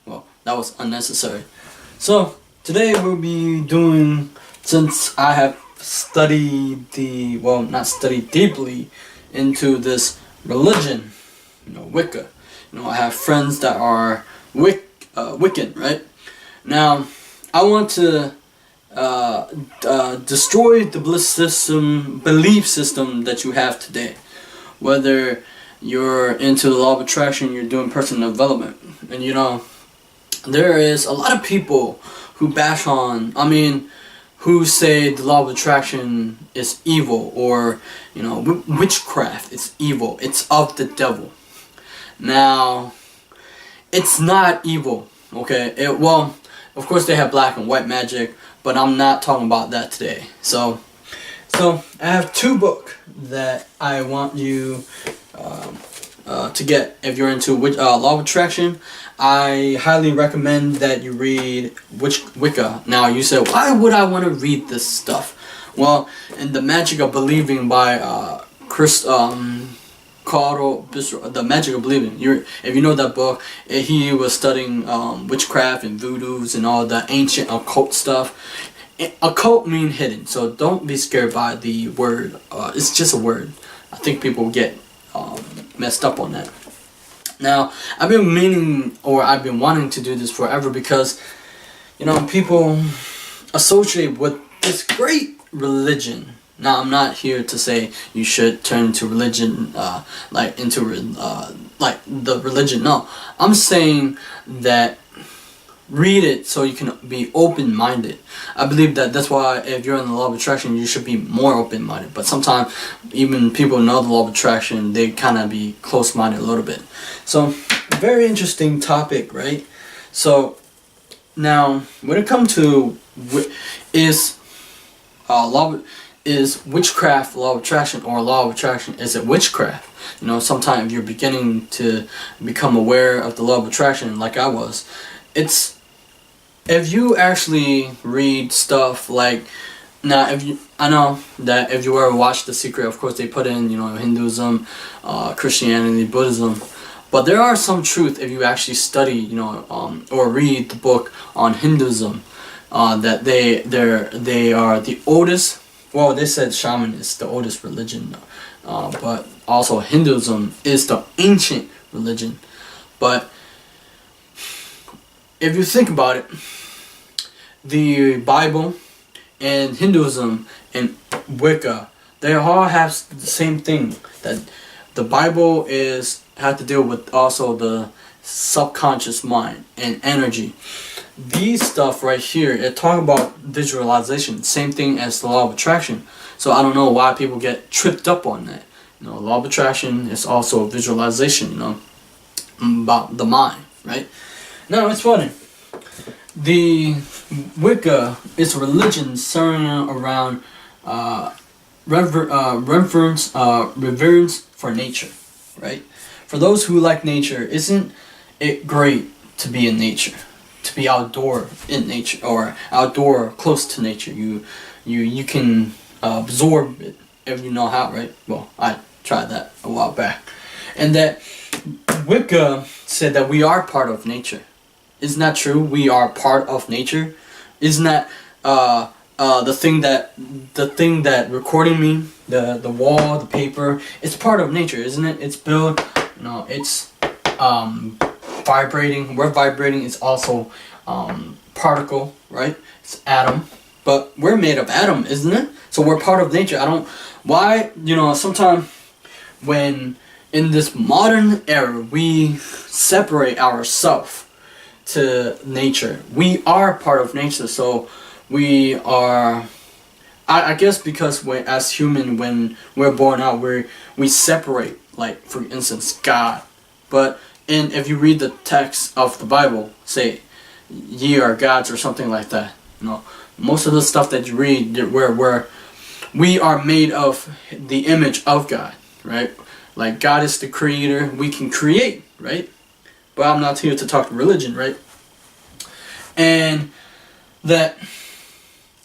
Well, that was unnecessary. So today we'll be doing, since I have studied not studied deeply into this religion, Wicca. I have friends that are Wiccan, right? Now, I want to destroy the belief system that you have today. Whether you're into the law of attraction, you're doing personal development, and there is a lot of people who bash on, who say the law of attraction is evil, or witchcraft is evil, it's of the devil. Now, it's not evil, okay? Well, of course they have black and white magic, but I'm not talking about that today. So I have two books that I want you to get if you're into law of attraction. I highly recommend that you read Wicca. Now you say, why would I want to read this stuff? Well, in The Magic of Believing by Carl Bishop, The Magic of Believing. If you know that book, he was studying witchcraft and voodoos and all the ancient occult stuff. Occult means hidden, so don't be scared by the word. It's just a word. I think people get messed up on that. Now, I've been wanting to do this forever because, people associate with this great religion. Now, I'm not here to say you should turn to religion, like the religion. No, I'm saying that read it so you can be open-minded. I believe that's why if you're in the law of attraction, you should be more open-minded. But sometimes, even people who know the law of attraction, they kind of be close-minded a little bit. So, very interesting topic, right? So, now, when it comes to is witchcraft law of attraction, or law of attraction, is it witchcraft? Sometimes if you're beginning to become aware of the law of attraction, like I was, if you actually read stuff like, I know that if you ever watch The Secret, of course they put in, Hinduism, Christianity, Buddhism, but there are some truth if you actually study, or read the book on Hinduism, that they are the oldest. Well, they said shaman is the oldest religion, but also Hinduism is the ancient religion. But if you think about it, the Bible and Hinduism and Wicca, they all have the same thing. That the Bible have to deal with also the subconscious mind and energy. These stuff right here, it talk about visualization, same thing as the law of attraction. So I don't know why people get tripped up on that. Law of attraction is also visualization, about the mind, right? Now it's funny. The Wicca is a religion centered around reverence for nature, right? For those who like nature, isn't it great to be in nature? To be outdoor in nature, or outdoor close to nature. You can absorb it if you know how, right? Well, I tried that a while back. And that Wicca said that we are part of nature. Isn't that true? We are part of nature. Isn't that the thing that recording me, the wall, the paper, it's part of nature, isn't it? It's built, it's vibrating. We're vibrating. It's also particle, right? It's atom, but we're made of atom, isn't it? So we're part of nature. Sometimes when in this modern era we separate ourselves to nature, we are part of nature. So we are, I guess, because as human, when we're born out, we separate, like for instance God. But if you read the text of the Bible, say ye are gods or something like that, most of the stuff that you read, we are made of the image of God, right? Like God is the creator, we can create, right? But I'm not here to talk religion, right? And that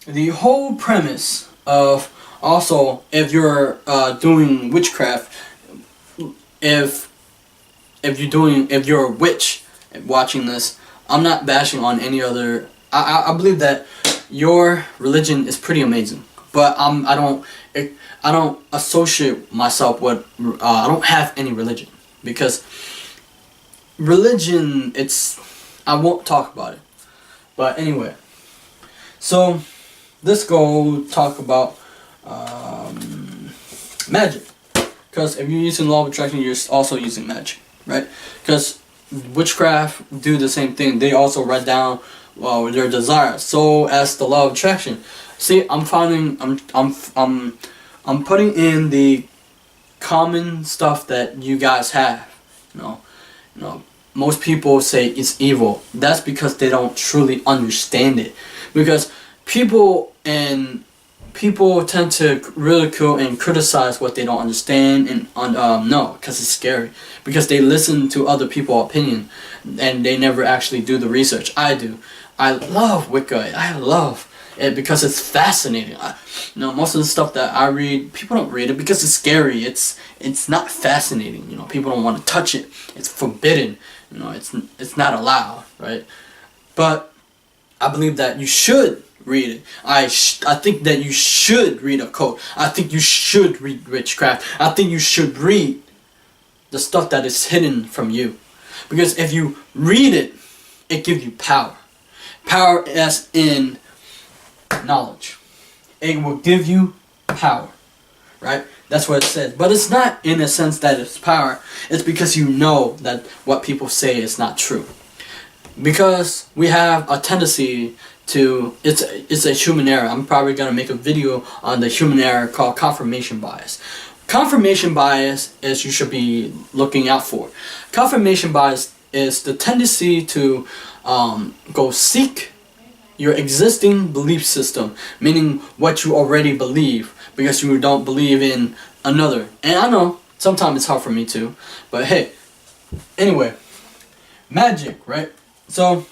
the whole premise of, also, if you're doing witchcraft, if you're a witch, watching this, I'm not bashing on any other. I believe that your religion is pretty amazing, but I don't associate myself with. I don't have any religion, because religion, I won't talk about it. But anyway, so let's go talk about magic. Because if you're using law of attraction, you're also using magic, right? Because witchcraft do the same thing. They also write down their desires, so as the law of attraction. See, I'm putting in the common stuff that you guys have. You know, most people say it's evil. That's because they don't truly understand it. Because people tend to ridicule and criticize what they don't understand, and no, because it's scary. Because they listen to other people's opinion, and they never actually do the research. I do. I love Wicca. I love it because it's fascinating. Most of the stuff that I read, people don't read it because it's scary. It's not fascinating. People don't want to touch it. It's forbidden. It's not allowed, right? But I believe that you should read it. I think that you should read occult. I think you should read witchcraft. I think you should read the stuff that is hidden from you. Because if you read it, it gives you power. Power as in knowledge. It will give you power, right? That's what it says. But it's not in a sense that it's power. It's because you know that what people say is not true. Because we have a tendency to, it's a human error. I'm probably going to make a video on the human error called confirmation bias. Confirmation bias is you should be looking out for. Confirmation bias is the tendency to go seek your existing belief system, meaning what you already believe, because you don't believe in another. And I know sometimes it's hard for me too, but hey, anyway, magic, right? So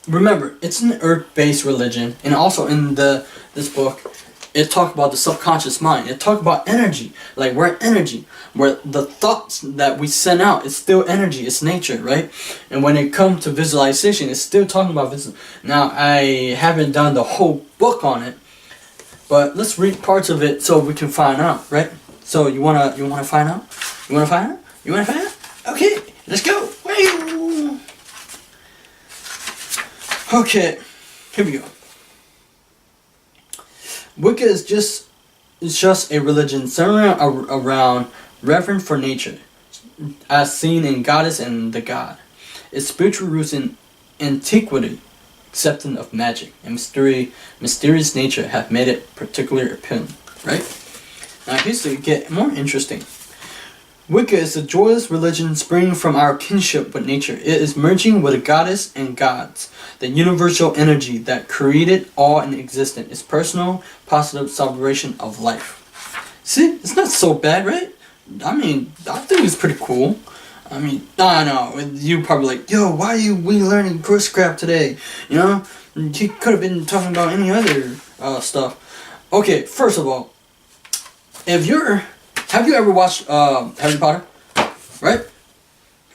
remember, it's an earth-based religion, and also in this book, it talks about the subconscious mind. It talks about energy, like we're energy, where the thoughts that we send out is still energy, it's nature, right? And when it comes to visualization, it's still talking about Now, I haven't done the whole book on it, but let's read parts of it so we can find out, right? So you wanna find out? You wanna find out? You wanna find out? Okay, let's go. Okay, here we go. Wicca is just a religion centered around reverence for nature, as seen in goddess and the god. Its spiritual roots in antiquity, acceptance of magic, and mysterious nature have made it particularly appealing. Right? Now here's to get more interesting. Wicca is a joyous religion springing from our kinship with nature. It is merging with a goddess and gods, the universal energy that created all in existence. It's personal, positive celebration of life. See, it's not so bad, right? I mean, I think it's pretty cool. I mean, I know, you probably like, yo, why are we learning witchcraft today? You could have been talking about any other stuff. Okay, first of all, have you ever watched Harry Potter? Right?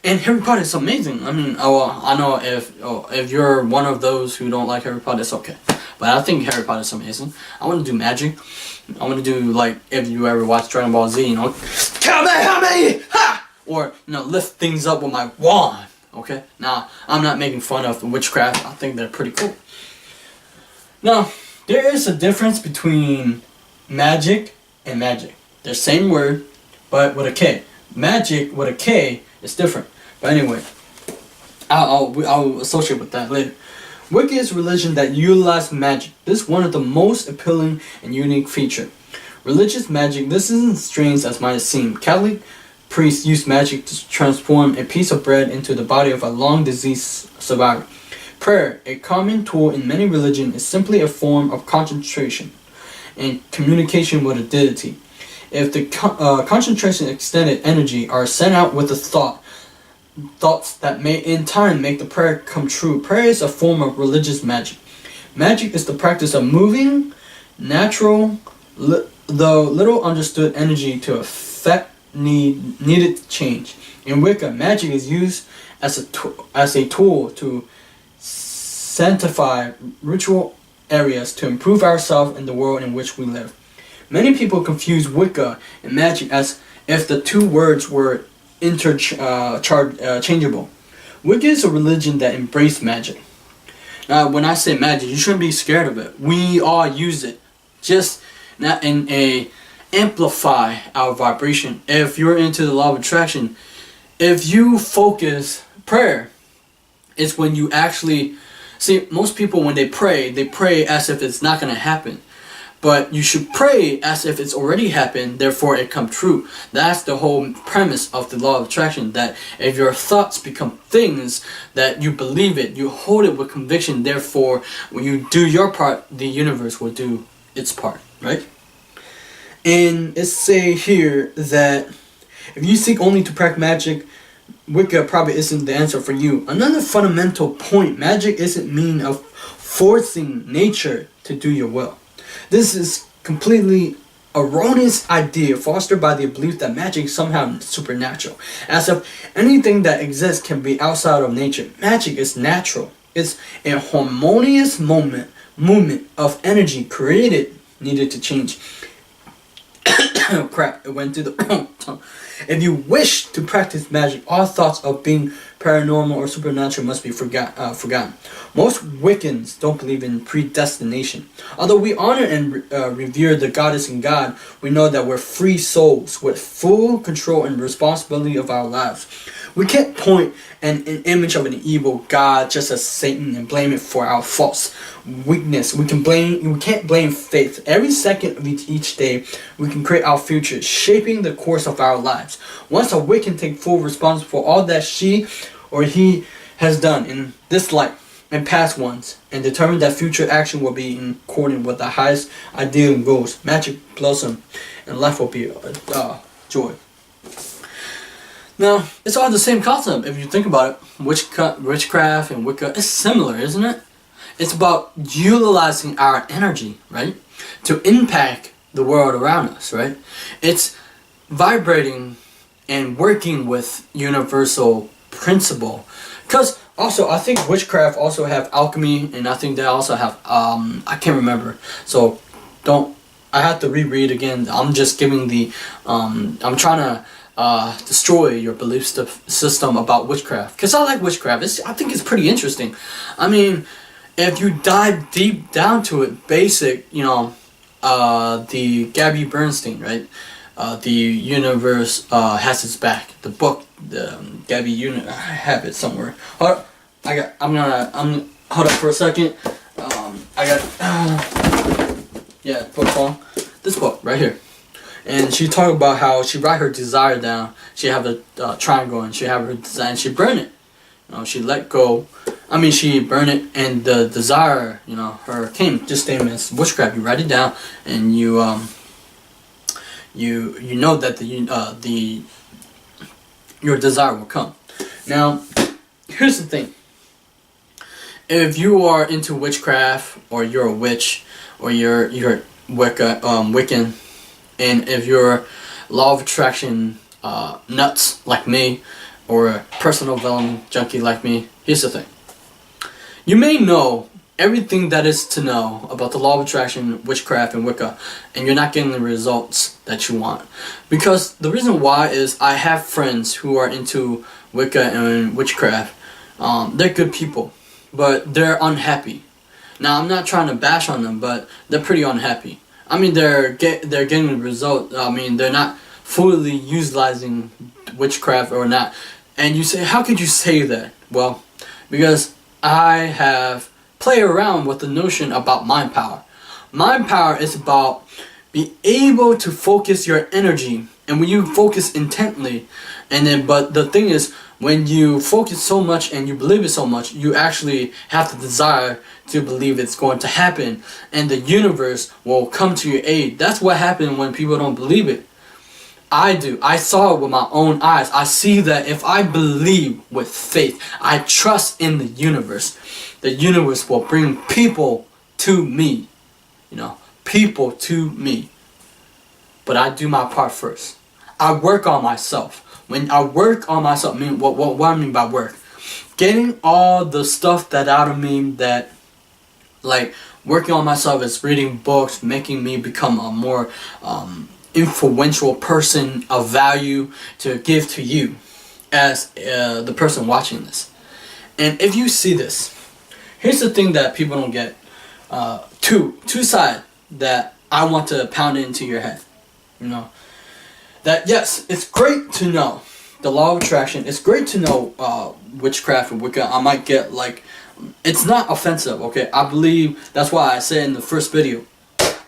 And Harry Potter is amazing. I mean, I know if you're one of those who don't like Harry Potter, it's okay. But I think Harry Potter is amazing. I want to do magic. I want to do, like, if you ever watch Dragon Ball Z, Kamehameha! Ha! Or, lift things up with my wand. Okay? Now, I'm not making fun of witchcraft. I think they're pretty cool. Now, there is a difference between magic and magic. They're same word, but with a K. Magic with a K is different. But anyway, I'll associate with that later. Wicca is a religion that utilizes magic. This is one of the most appealing and unique features. Religious magic, this isn't strange as might seem. Catholic priests use magic to transform a piece of bread into the body of a long disease survivor. Prayer, a common tool in many religions, is simply a form of concentration and communication with a deity. If the concentration extended energy are sent out with a thoughts that may in time make the prayer come true. Prayer is a form of religious magic. Magic is the practice of moving natural, though little understood energy to affect needed change. In Wicca, magic is used as a tool to sanctify ritual areas to improve ourselves and the world in which we live. Many people confuse Wicca and magic as if the two words were interchangeable. Wicca is a religion that embraces magic. Now, when I say magic, you shouldn't be scared of it. We all use it, just not in a amplify our vibration. If you're into the law of attraction, if you focus prayer, it's when you actually see. Most people, when they pray as if it's not going to happen. But you should pray as if it's already happened, therefore it come true. That's the whole premise of the law of attraction, that if your thoughts become things, that you believe it, you hold it with conviction, therefore when you do your part, the universe will do its part, right? And it's say here that if you seek only to practice magic, Wicca probably isn't the answer for you. Another fundamental point, magic isn't mean of forcing nature to do your will. This is completely erroneous idea fostered by the belief that magic is somehow supernatural, as if anything that exists can be outside of nature. Magic is natural. It's a harmonious movement of energy created, needed to change. Oh crap, it went through the tongue. If you wish to practice magic, all thoughts of being paranormal or supernatural must be forgotten. Most Wiccans don't believe in predestination. Although we honor and revere the goddess and God, we know that we're free souls with full control and responsibility of our lives. We can't point an image of an evil God just as Satan and blame it for our faults, weakness. We can't blame faith. Every second of each day, we can create our future, shaping the course of our lives. Once a Wiccan take full responsibility for all that she or he has done in this life and past ones, and determine that future action will be in accordance with the highest ideal and goals, magic blossom, and life will be joy. Now, it's all the same concept if you think about it. Witchcraft and Wicca is similar, isn't it? It's about utilizing our energy, right, to impact the world around us, right? It's vibrating and working with universal principle. Because also, I think witchcraft also have alchemy, and I think they also have, I can't remember. So, I have to reread again. I'm just giving the, I'm trying to destroy your belief system about witchcraft, because I like witchcraft. I think it's pretty interesting. I mean, if you dive deep down to it, basic, the Gabby Bernstein, right? The universe has its back. The book, the Gabby I have it somewhere. Hold up for a second. Book phone. This book right here. And she talked about how she write her desire down. She have a triangle, and she have her desire, and she burn it. She let go. She burn it, and the desire, her came. Just same as witchcraft. You write it down, and you know that your desire will come. Now, here's the thing. If you are into witchcraft, or you're a witch, or you're Wiccan. And if you're law of attraction nuts like me, or a personal development junkie like me, here's the thing. You may know everything that is to know about the law of attraction, witchcraft, and Wicca, and you're not getting the results that you want. Because the reason why is I have friends who are into Wicca and witchcraft. They're good people, but they're unhappy. Now, I'm not trying to bash on them, but they're pretty unhappy. They're getting the result. They're not fully utilizing witchcraft or not. And you say, how could you say that? Well, because I have played around with the notion about mind power. Mind power is about being able to focus your energy. And when you focus intently, but the thing is, when you focus so much and you believe it so much, you actually have the desire to believe it's going to happen, and the universe will come to your aid. That's what happens when people don't believe it. I do. I saw it with my own eyes. I see that if I believe with faith, I trust in the universe will bring people to me. People to me. But I do my part first. I work on myself. When I work on myself, I mean, what I mean by work, getting all the stuff that out of me that, like, working on myself is reading books, making me become a more influential person of value to give to you as the person watching this. And if you see this, here's the thing that people don't get. Two sides that I want to pound into your head. You know, that yes, it's great to know the law of attraction. It's great to know witchcraft and Wicca. I might get, like, it's not offensive, okay? I believe, that's why I said in the first video,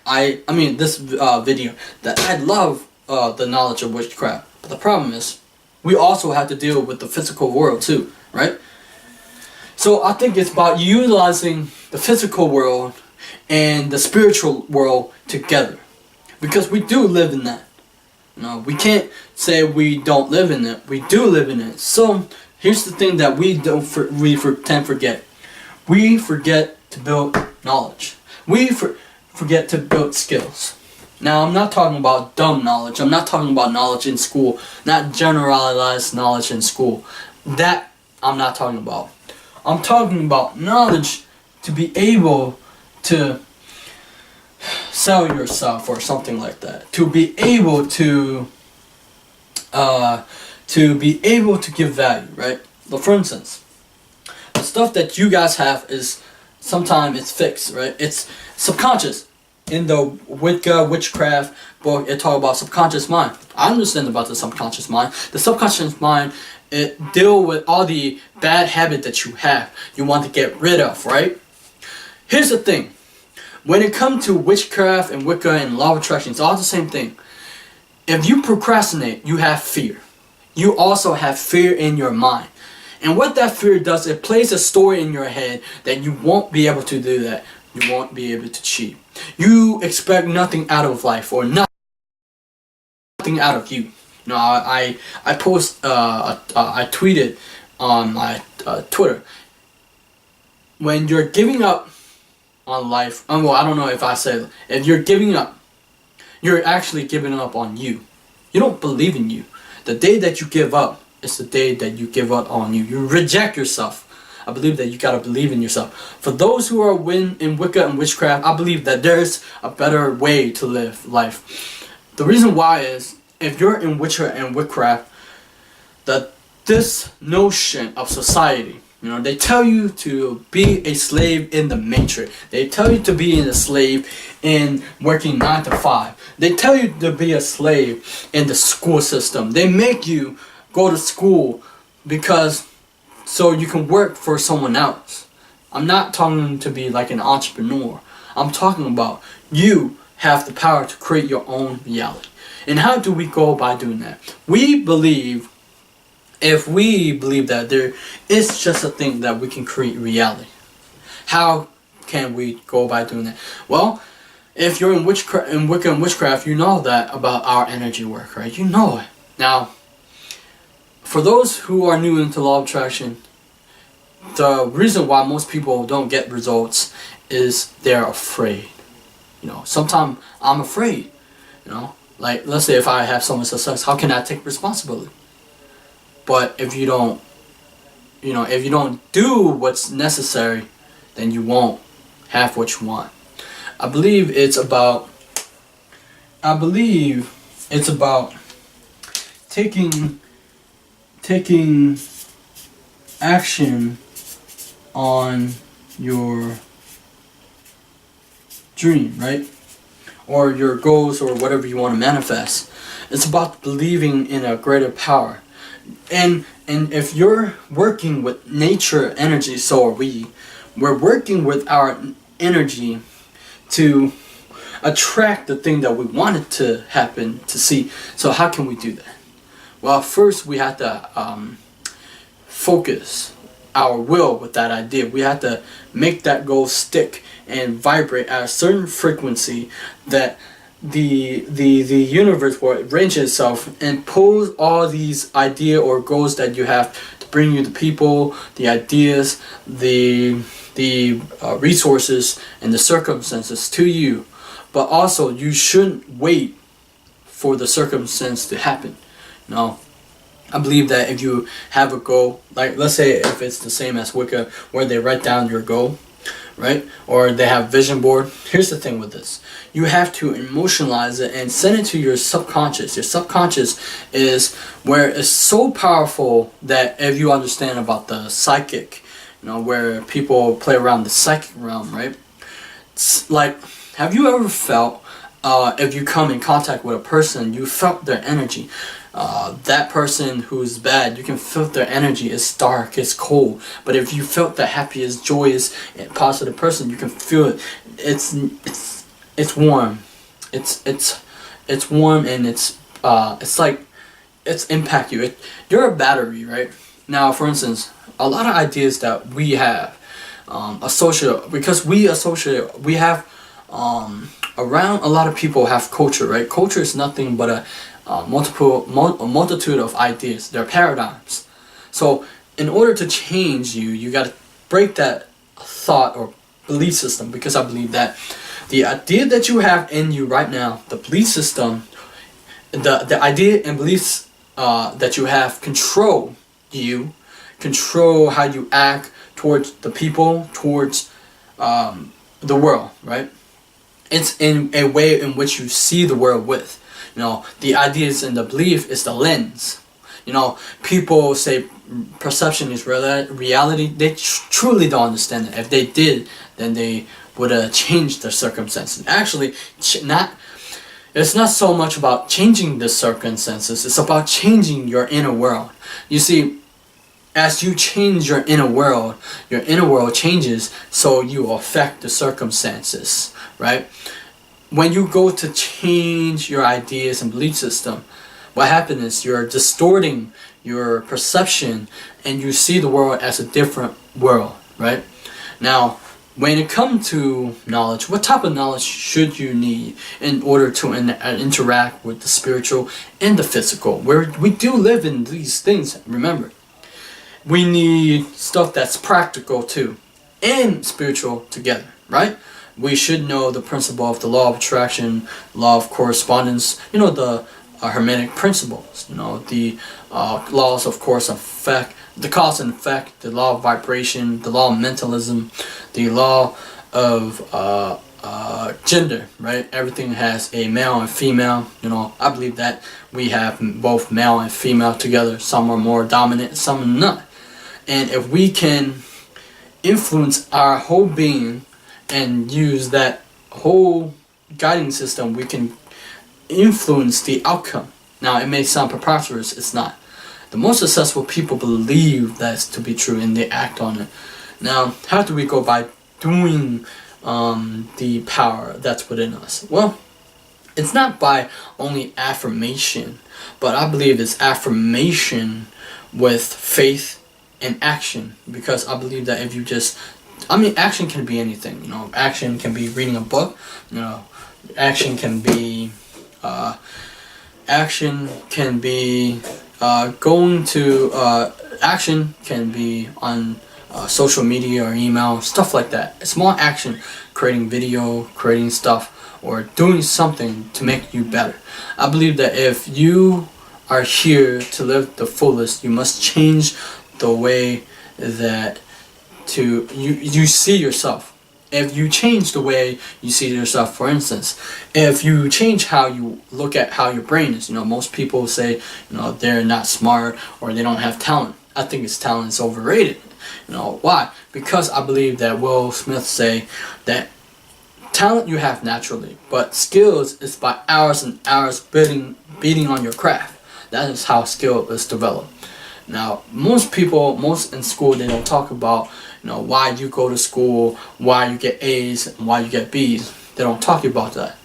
this video, that I love the knowledge of witchcraft. But the problem is, we also have to deal with the physical world too, right? So I think it's about utilizing the physical world and the spiritual world together, because we do live in that. You know, we can't say we don't live in it. We do live in it. So here's the thing that we tend to forget. We forget to build knowledge. We forget to build skills. Now, I'm not talking about dumb knowledge. I'm not talking about knowledge in school, not generalized knowledge in school. That I'm not talking about. I'm talking about knowledge to be able to sell yourself or something like that. To be able to give value, right? But for instance, the stuff that you guys have is sometimes it's fixed, right? It's subconscious. In the Wicca, witchcraft book, it talks about subconscious mind. I understand about the subconscious mind. The subconscious mind, it deal with all the bad habit that you have. You want to get rid of, right? Here's the thing. When it comes to witchcraft and Wicca and law of attraction, it's all the same thing. If you procrastinate, you have fear. You also have fear in your mind. And what that fear does, it plays a story in your head that you won't be able to do that. You won't be able to cheat. You expect nothing out of life, or nothing out of you. You know, I tweeted on my Twitter, when you're giving up on life, well, I don't know if I said, if you're giving up, you're actually giving up on you. You don't believe in you. The day that you give up is the day that you give up on you. You reject yourself. I believe that you gotta believe in yourself. For those who are in Wicca and witchcraft, I believe that there's a better way to live life. The reason why is, if you're in Wicca and witchcraft, that this notion of society, you know, they tell you to be a slave in the matrix. They tell you to be a slave in working 9 to 5. They tell you to be a slave in the school system. They make you go to school because so you can work for someone else. I'm not talking to be like an entrepreneur. I'm talking about you have the power to create your own reality. And how do we go by doing that? We believe, if we believe that there is just a thing that we can create reality, how can we go by doing that? Well, if you're in Wicca and witchcraft, you know that about our energy work, right? You know it. Now, for those who are new into law of attraction, the reason why most people don't get results is they're afraid. You know, sometimes I'm afraid. You know, like, let's say if I have so much success, how can I take responsibility? But if you don't, you know, if you don't do what's necessary, then you won't have what you want. I believe it's about taking action on your dream, right? Or your goals, or whatever you want to manifest. It's about believing in a greater power. And if you're working with nature energy, so are we. We're working with our energy to attract the thing that we wanted to happen, to see. So how can we do that? Well, first we have to focus our will with that idea. We have to make that goal stick and vibrate at a certain frequency that the universe will arrange itself and pulls all these ideas or goals that you have to bring you the people, the ideas, the resources, and the circumstances to you. But also, you shouldn't wait for the circumstance to happen. No, I believe that if you have a goal, like let's say if it's the same as Wicca, where they write down your goal, right? Or they have vision board. Here's the thing with this. You have to emotionalize it and send it to your subconscious. Your subconscious is where it's so powerful that if you understand about the psychic, where people play around the psychic realm, right? It's like, have you ever felt, if you come in contact with a person, you felt their energy. That person who's bad, you can feel their energy. It's dark, it's cold. But if you felt the happiest, joyous, and positive person, you can feel it. It's warm. It's warm, and it's like it's impact you. You're a battery, right? Now, for instance, a lot of ideas that we have because we have around a lot of people have culture, right? Culture is nothing but a multitude of ideas. They're paradigms. So in order to change you got to break that thought or belief system, because I believe that the idea that you have in you right now, the belief system, the idea and beliefs that you have control how you act towards the people, towards the world, right? It's in a way in which you see the world with. The ideas and the belief is the lens. People say perception is reality. They truly don't understand it. If they did, then they would have changed their circumstances. Actually, it's not so much about changing the circumstances. It's about changing your inner world. You see, as you change your inner world changes, so you affect the circumstances, right? When you go to change your ideas and belief system, what happens is you're distorting your perception and you see the world as a different world, right? Now, when it comes to knowledge, what type of knowledge should you need in order to interact with the spiritual and the physical? Where we do live in these things, remember. We need stuff that's practical too, and spiritual together, right? We should know the principle of the law of attraction, law of correspondence, the Hermetic principles, the laws of cause and effect, the cause and effect, the law of vibration, the law of mentalism, the law of gender, right? Everything has a male and female. I believe that we have both male and female together. Some are more dominant, some are not. And if we can influence our whole being and use that whole guiding system, we can influence the outcome. Now, it may sound preposterous, it's not. The most successful people believe that's to be true and they act on it. Now, how do we go by doing the power that's within us? Well, it's not by only affirmation, but I believe it's affirmation with faith and action, because I believe that if you action can be anything. Action can be reading a book. Action can be going to action can be on social media or email, stuff like that. Small action, creating video, creating stuff, or doing something to make you better. I believe that if you are here to live the fullest, you must change the way that you see yourself. If you change the way you see yourself, for instance, if you change how you look at how your brain is, most people say, they're not smart or they don't have talent. I think talent is overrated. Why? Because I believe that Will Smith say that talent you have naturally, but skills is by hours and hours beating on your craft. That is how skill is developed. Now, most in school, they don't talk about, why you go to school, why you get A's, and why you get B's. They don't talk about that.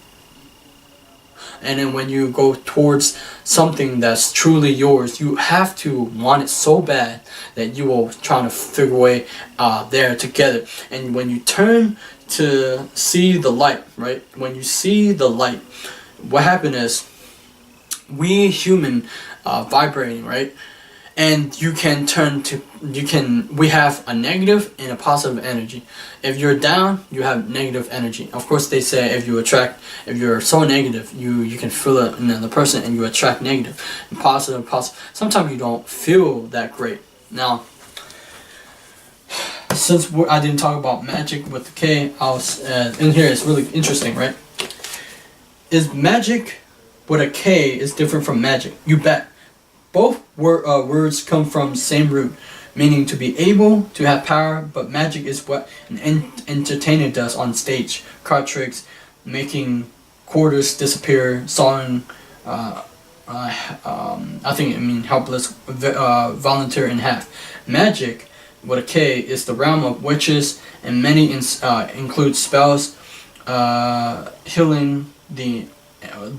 And then when you go towards something that's truly yours, you have to want it so bad that you will try to figure a way there together. And when you turn to see the light, right? When you see the light, what happened is we human vibrating, right? and you can we have a negative and a positive energy. If you're down, you have negative energy. Of course, they say if you're so negative, you can feel it in another person, and you attract negative. And positive. Sometimes you don't feel that great. Now, since I didn't talk about magic with the K, I was in here. It's really interesting, right? Is magic with a K is different from magic? You bet. Both words come from same root, meaning to be able, to have power, but magic is what an entertainer does on stage. Card tricks, making quarters disappear, sawing, I think helpless, volunteer in half. Magic, with a K, is the realm of witches, and many include spells, healing,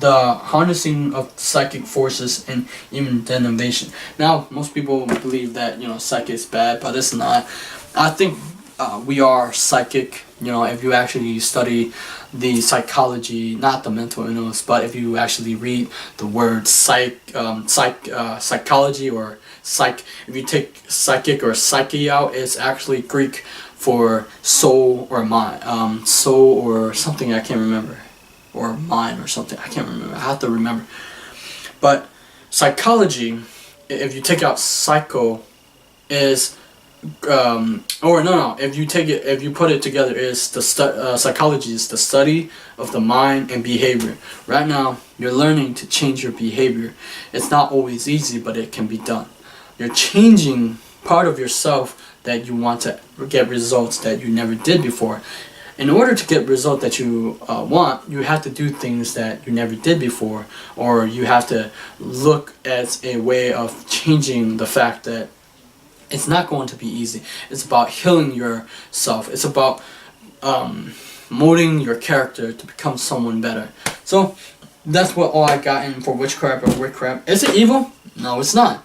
the harnessing of psychic forces, and even divination. Now, most people believe that psychic is bad, but it's not. I think we are psychic. If you actually study the psychology, not the mental illness, but if you actually read the word psychology or psych, if you take psychic or psyche out, it's actually Greek for soul or mind, soul or something I can't remember. Or mind or something, I can't remember. I have to remember. But psychology, if you take out psycho, is if you put it together, is the psychology is the study of the mind and behavior. Right now, you're learning to change your behavior. It's not always easy, but it can be done. You're changing part of yourself that you want to get results that you never did before. In order to get results that you want, you have to do things that you never did before, or you have to look at a way of changing the fact that it's not going to be easy. It's about healing yourself. It's about molding your character to become someone better. So that's what all I got in for witchcraft or witchcraft. Is it evil? No, it's not.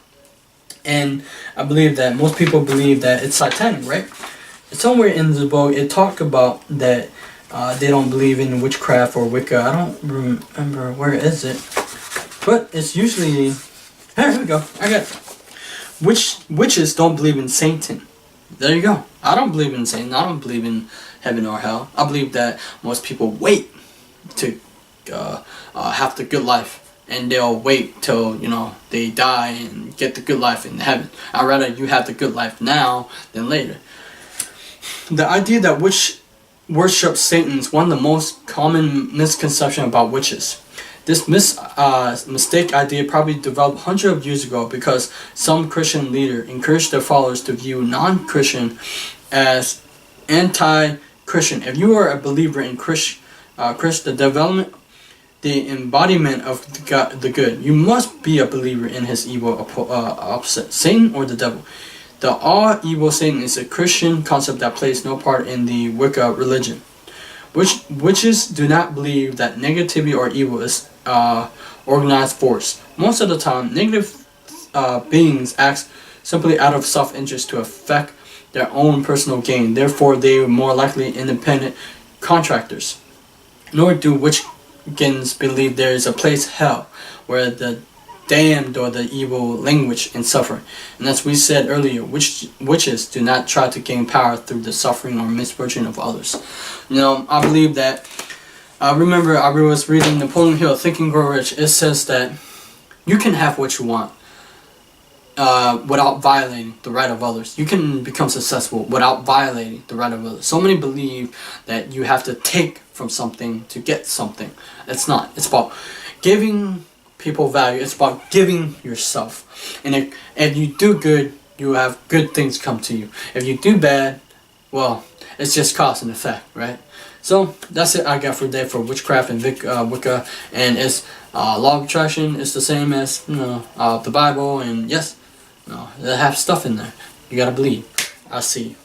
And I believe that most people believe that it's satanic, right? Somewhere in the book it talked about that they don't believe in witchcraft or Wicca. I don't remember where is it, but it's usually here we go. I got witches don't believe in Satan. There you go. I don't believe in Satan. I don't believe in heaven or hell. I believe that most people wait to have the good life, and they'll wait till they die and get the good life in heaven. I'd rather you have the good life now than later. The idea that witch worship Satan is one of the most common misconceptions about witches. This mistake idea probably developed hundreds of years ago because some Christian leader encouraged their followers to view non-Christian as anti-Christian. If you are a believer in the embodiment of the good, you must be a believer in his evil opposite, Satan or the devil. The all-evil Satan is a Christian concept that plays no part in the Wicca religion. Witches do not believe that negativity or evil is organized force. Most of the time, negative beings act simply out of self-interest to affect their own personal gain. Therefore, they are more likely independent contractors. Nor do witchkins believe there is a place, hell, where the damned or the evil languish and suffer. And as we said earlier, witches do not try to gain power through the suffering or misfortune of others. I believe that, I remember I was reading Napoleon Hill, Think and Grow Rich. It says that you can have what you want without violating the right of others. You can become successful without violating the right of others. So many believe that you have to take from something to get something. It's not. It's about giving people value. It's about giving yourself. And if you do good, you have good things come to you. If you do bad, well, it's just cause and effect, right? So that's it I got for today for witchcraft and Wicca. And it's law of attraction is the same as the Bible, and yes, they have stuff in there. You gotta believe. I'll see you.